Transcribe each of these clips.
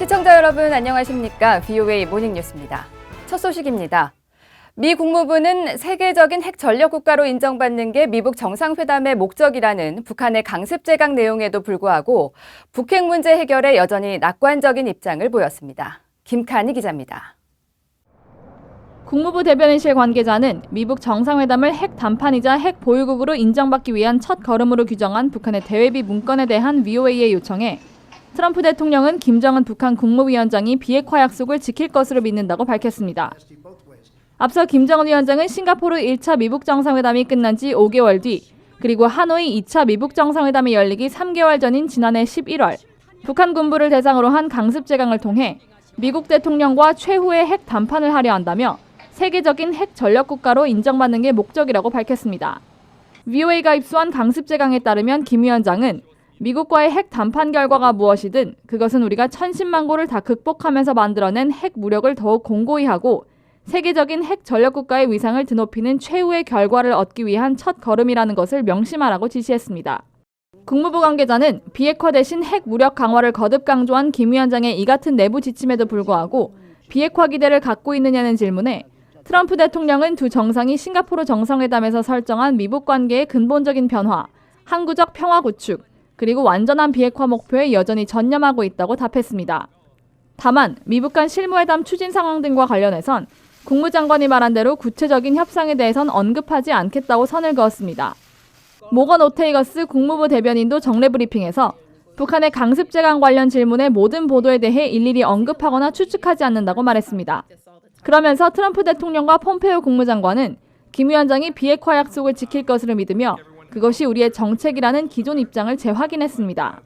시청자 여러분 안녕하십니까? VOA 모닝뉴스입니다. 첫 소식입니다. 미 국무부는 세계적인 핵 전력 국가로 인정받는 게 미북 정상회담의 목적이라는 북한의 강습 제강 내용에도 불구하고 북핵 문제 해결에 여전히 낙관적인 입장을 보였습니다. 김칸희 기자입니다. 국무부 대변인실 관계자는 미북 정상회담을 핵 담판이자 핵 보유국으로 인정받기 위한 첫 걸음으로 규정한 북한의 대외비 문건에 대한 VOA의 요청에 트럼프 대통령은 김정은 북한 국무위원장이 비핵화 약속을 지킬 것으로 믿는다고 밝혔습니다. 앞서 김정은 위원장은 싱가포르 1차 미북 정상회담이 끝난 지 5개월 뒤, 그리고 하노이 2차 미북 정상회담이 열리기 3개월 전인 지난해 11월, 북한 군부를 대상으로 한 강습 제강을 통해 미국 대통령과 최후의 핵 담판을 하려 한다며 세계적인 핵 전력 국가로 인정받는 게 목적이라고 밝혔습니다. VOA가 입수한 강습 제강에 따르면 김 위원장은 미국과의 핵 담판 결과가 무엇이든 그것은 우리가 천신만고를 다 극복하면서 만들어낸 핵 무력을 더욱 공고히 하고 세계적인 핵 전력 국가의 위상을 드높이는 최후의 결과를 얻기 위한 첫 걸음이라는 것을 명심하라고 지시했습니다. 국무부 관계자는 비핵화 대신 핵 무력 강화를 거듭 강조한 김 위원장의 이 같은 내부 지침에도 불구하고 비핵화 기대를 갖고 있느냐는 질문에 트럼프 대통령은 두 정상이 싱가포르 정상회담에서 설정한 미북 관계의 근본적인 변화, 항구적 평화 구축, 그리고 완전한 비핵화 목표에 여전히 전념하고 있다고 답했습니다. 다만 미북 간 실무회담 추진 상황 등과 관련해선 국무장관이 말한 대로 구체적인 협상에 대해선 언급하지 않겠다고 선을 그었습니다. 모건 오테이거스 국무부 대변인도 정례 브리핑에서 북한의 강습 제강 관련 질문의 모든 보도에 대해 일일이 언급하거나 추측하지 않는다고 말했습니다. 그러면서 트럼프 대통령과 폼페이오 국무장관은 김 위원장이 비핵화 약속을 지킬 것으로 믿으며 그것이 우리의 정책이라는 기존 입장을 재확인했습니다.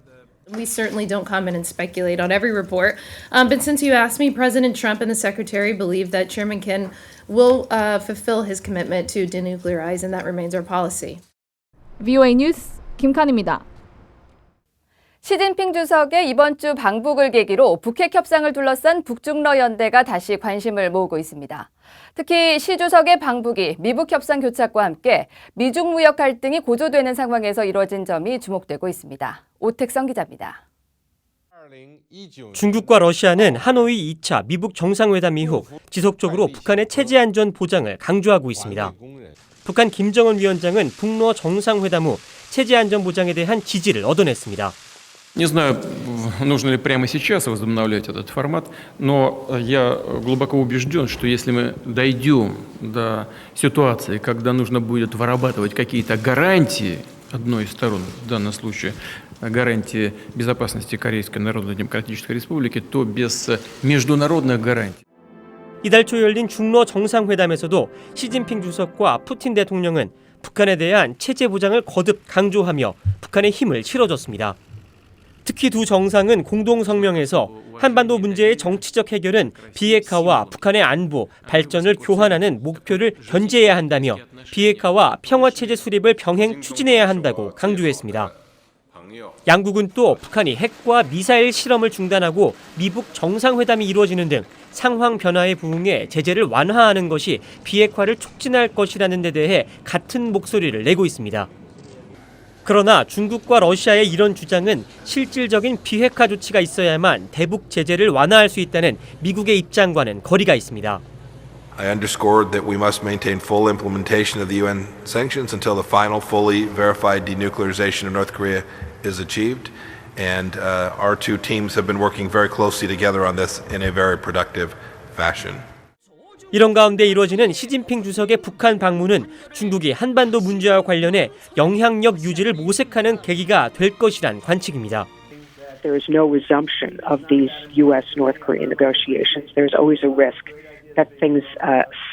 We certainly don't comment and speculate on every report. But since you asked me, President Trump and the Secretary believe that Chairman Kim will fulfill his commitment to denuclearize, and that remains our policy. VOA 뉴스 김칸입니다. 시진핑 주석의 이번 주 방북을 계기로 북핵 협상을 둘러싼 북중러 연대가 다시 관심을 모으고 있습니다. 특히 시 주석의 방북이 미북 협상 교착과 함께 미중 무역 갈등이 고조되는 상황에서 이뤄진 점이 주목되고 있습니다. 오택성 기자입니다. 중국과 러시아는 하노이 2차 미북 정상회담 이후 지속적으로 북한의 체제 안전 보장을 강조하고 있습니다. 북한 김정은 위원장은 북러 정상회담 후 체제 안전 보장에 대한 지지를 얻어냈습니다. Не знаю, нужно ли прямо сейчас возобновлять этот формат, но я глубоко убежден, что если мы дойдем до ситуации, когда нужно будет вырабатывать какие-то гарантии одной из сторон, в данном случае гарантии безопасности Корейской Народно-Демократической Республики, то без международных гарантий. 이달 초 열린 중러 정상회담에서도 시진핑 주석과 푸틴 대통령은 북한에 대한 체제 보장을 거듭 강조하며 북한의 힘을 실어줬습니다. 특히 두 정상은 공동 성명에서 한반도 문제의 정치적 해결은 비핵화와 북한의 안보, 발전을 교환하는 목표를 견제해야 한다며 비핵화와 평화체제 수립을 병행 추진해야 한다고 강조했습니다. 양국은 또 북한이 핵과 미사일 실험을 중단하고 미북 정상회담이 이루어지는 등 상황 변화에 부응해 제재를 완화하는 것이 비핵화를 촉진할 것이라는 데 대해 같은 목소리를 내고 있습니다. 그러나 중국과 러시아의 이런 주장은 실질적인 비핵화 조치가 있어야만 대북 제재를 완화할 수 있다는 미국의 입장과는 거리가 있습니다. I underscored that we must maintain full implementation of the UN sanctions until the final fully verified denuclearization of North Korea is achieved. And our two teams have been working very closely together on this in a very productive fashion. 이런 가운데 이루어지는 시진핑 주석의 북한 방문은 중국이 한반도 문제와 관련해 영향력 유지를 모색하는 계기가 될 것이란 관측입니다. There is no resumption of these U.S.-North Korean negotiations. There's always a risk that things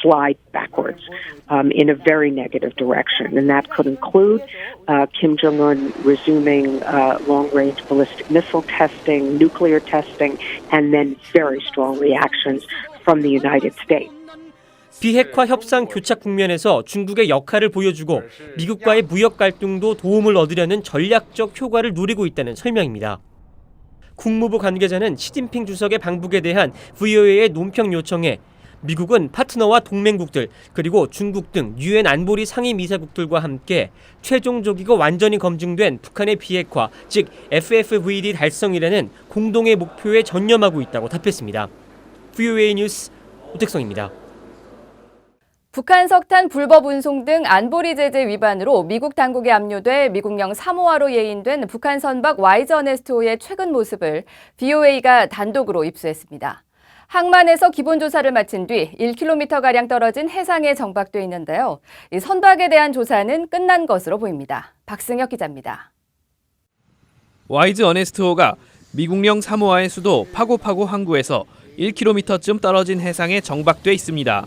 slide backwards in a very negative direction. And that could include Kim Jong-un resuming long-range ballistic missile testing, nuclear testing, and then very strong reactions from the United States. 비핵화 협상 교착 국면에서 중국의 역할을 보여주고 미국과의 무역 갈등도 도움을 얻으려는 전략적 효과를 누리고 있다는 설명입니다. 국무부 관계자는 시진핑 주석의 방북에 대한 VOA의 논평 요청에 미국은 파트너와 동맹국들 그리고 중국 등 유엔 안보리 상임이사국들과 함께 최종적이고 완전히 검증된 북한의 비핵화, 즉 FFVD 달성이라는 공동의 목표에 전념하고 있다고 답했습니다. VOA 뉴스 오택성입니다. 북한 석탄 불법 운송 등 안보리 제재 위반으로 미국 당국에 압류돼 미국령 사모아로 예인된 북한 선박 와이즈 어네스트호의 최근 모습을 VOA가 단독으로 입수했습니다. 항만에서 기본조사를 마친 뒤 1km가량 떨어진 해상에 정박돼 있는데요. 이 선박에 대한 조사는 끝난 것으로 보입니다. 박승혁 기자입니다. 와이즈 어네스트호가 미국령 사모아의 수도 파고파고 항구에서 1km쯤 떨어진 해상에 정박돼 있습니다.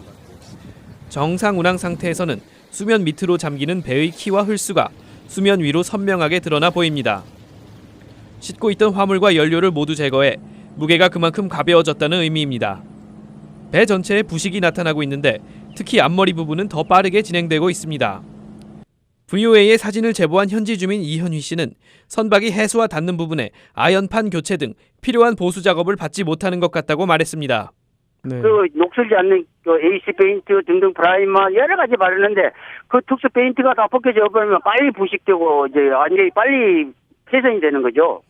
정상 운항 상태에서는 수면 밑으로 잠기는 배의 키와 홀수가 수면 위로 선명하게 드러나 보입니다. 싣고 있던 화물과 연료를 모두 제거해 무게가 그만큼 가벼워졌다는 의미입니다. 배 전체에 부식이 나타나고 있는데 특히 앞머리 부분은 더 빠르게 진행되고 있습니다. VOA의 사진을 제보한 현지 주민 이현휘 씨는 선박이 해수와 닿는 부분에 아연판 교체 등 필요한 보수 작업을 받지 못하는 것 같다고 말했습니다. 네. 그 녹슬지 않는 그 AC 페인트 등등 프라이머 여러 가지 바르는데 그 특수 페인트가 다 벗겨져 버리면 빨리 부식되고 이제 완전히 빨리 훼손이 되는 거죠.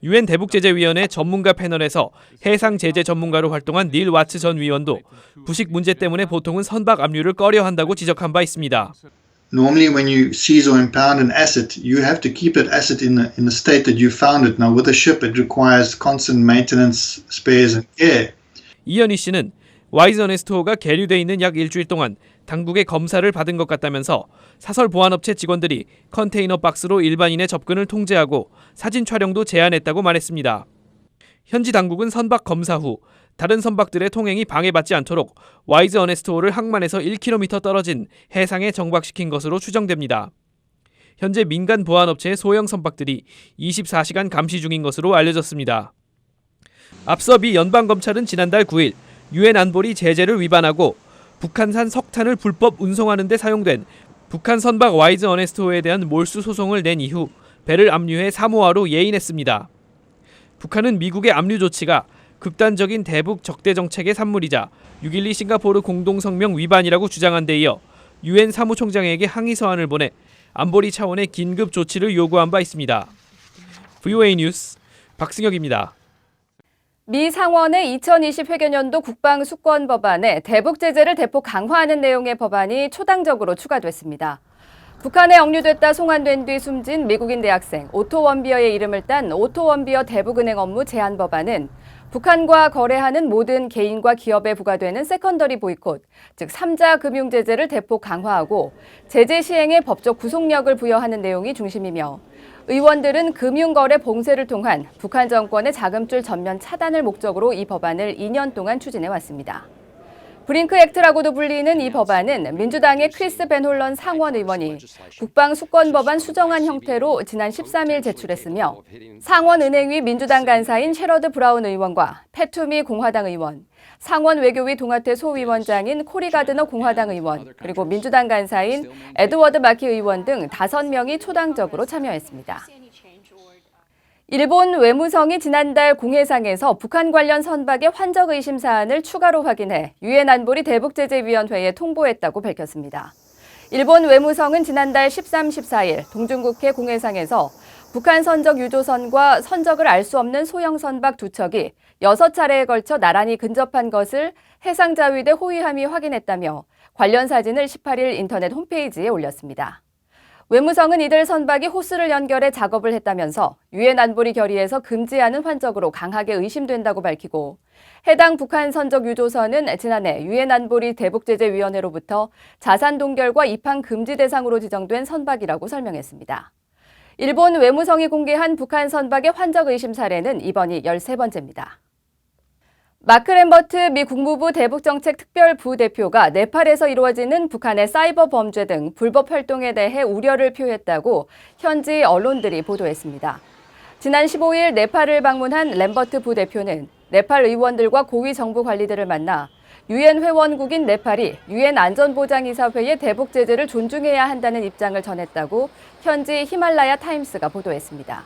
유엔 대북제재위원회 전문가 패널에서 해상 제재 전문가로 활동한 닐 와츠 전 위원도 부식 문제 때문에 보통은 선박 압류를 꺼려한다고 지적한 바 있습니다. Normally, when you seize or impound an asset, you have to keep that asset in the state that you found it. Now, with a ship, it requires constant maintenance, spares, and care. 이현희 씨는 와이즈 어네스트호가 계류돼 있는 약 일주일 동안 당국의 검사를 받은 것 같다면서 사설 보안업체 직원들이 컨테이너 박스로 일반인의 접근을 통제하고 사진 촬영도 제한했다고 말했습니다. 현지 당국은 선박 검사 후 다른 선박들의 통행이 방해받지 않도록 와이즈 어네스트호를 항만에서 1km 떨어진 해상에 정박시킨 것으로 추정됩니다. 현재 민간 보안업체의 소형 선박들이 24시간 감시 중인 것으로 알려졌습니다. 앞서 미 연방검찰은 지난달 9일 유엔 안보리 제재를 위반하고 북한산 석탄을 불법 운송하는 데 사용된 북한 선박 와이즈 어네스트호에 대한 몰수 소송을 낸 이후 배를 압류해 사모아로 예인했습니다. 북한은 미국의 압류 조치가 극단적인 대북 적대 정책의 산물이자 6.12 싱가포르 공동성명 위반이라고 주장한 데 이어 유엔 사무총장에게 항의 서한을 보내 안보리 차원의 긴급 조치를 요구한 바 있습니다. VOA 뉴스 박승혁입니다. 미 상원의 2020 회계년도 국방수권 법안에 대북 제재를 대폭 강화하는 내용의 법안이 초당적으로 추가됐습니다. 북한에 억류됐다 송환된 뒤 숨진 미국인 대학생 오토 원비어의 이름을 딴 오토 원비어 대북은행 업무 제한 법안은 북한과 거래하는 모든 개인과 기업에 부과되는 세컨더리 보이콧, 즉 3자 금융 제재를 대폭 강화하고 제재 시행에 법적 구속력을 부여하는 내용이 중심이며 의원들은 금융거래 봉쇄를 통한 북한 정권의 자금줄 전면 차단을 목적으로 이 법안을 2년 동안 추진해왔습니다. 브링크 액트라고도 불리는 이 법안은 민주당의 크리스 벤홀런 상원 의원이 국방수권법안 수정안 형태로 지난 13일 제출했으며 상원은행위 민주당 간사인 셰러드 브라운 의원과 패투미 공화당 의원, 상원 외교위 동아태 소위원장인 코리 가드너 공화당 의원, 그리고 민주당 간사인 에드워드 마키 의원 등 5명이 초당적으로 참여했습니다. 일본 외무성이 지난달 공해상에서 북한 관련 선박의 환적 의심 사안을 추가로 확인해 유엔 안보리 대북제재위원회에 통보했다고 밝혔습니다. 일본 외무성은 지난달 13, 14일 동중국해 공해상에서 북한 선적 유조선과 선적을 알 수 없는 소형 선박 2척이 6차례에 걸쳐 나란히 근접한 것을 해상자위대 호위함이 확인했다며 관련 사진을 18일 인터넷 홈페이지에 올렸습니다. 외무성은 이들 선박이 호스를 연결해 작업을 했다면서 유엔 안보리 결의에서 금지하는 환적으로 강하게 의심된다고 밝히고 해당 북한 선적 유조선은 지난해 유엔 안보리 대북제재위원회로부터 자산 동결과 입항 금지 대상으로 지정된 선박이라고 설명했습니다. 일본 외무성이 공개한 북한 선박의 환적 의심 사례는 이번이 13번째입니다. 마크 램버트 미 국무부 대북정책 특별부대표가 네팔에서 이루어지는 북한의 사이버 범죄 등 불법 활동에 대해 우려를 표했다고 현지 언론들이 보도했습니다. 지난 15일 네팔을 방문한 램버트 부대표는 네팔 의원들과 고위 정부 관리들을 만나 유엔 회원국인 네팔이 유엔 안전보장이사회의 대북 제재를 존중해야 한다는 입장을 전했다고 현지 히말라야 타임스가 보도했습니다.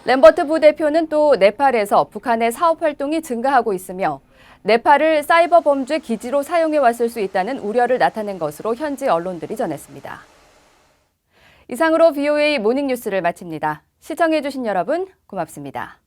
램버트 부대표는 또 네팔에서 북한의 사업 활동이 증가하고 있으며 네팔을 사이버 범죄 기지로 사용해 왔을 수 있다는 우려를 나타낸 것으로 현지 언론들이 전했습니다. 이상으로 VOA 모닝뉴스를 마칩니다. 시청해주신 여러분 고맙습니다.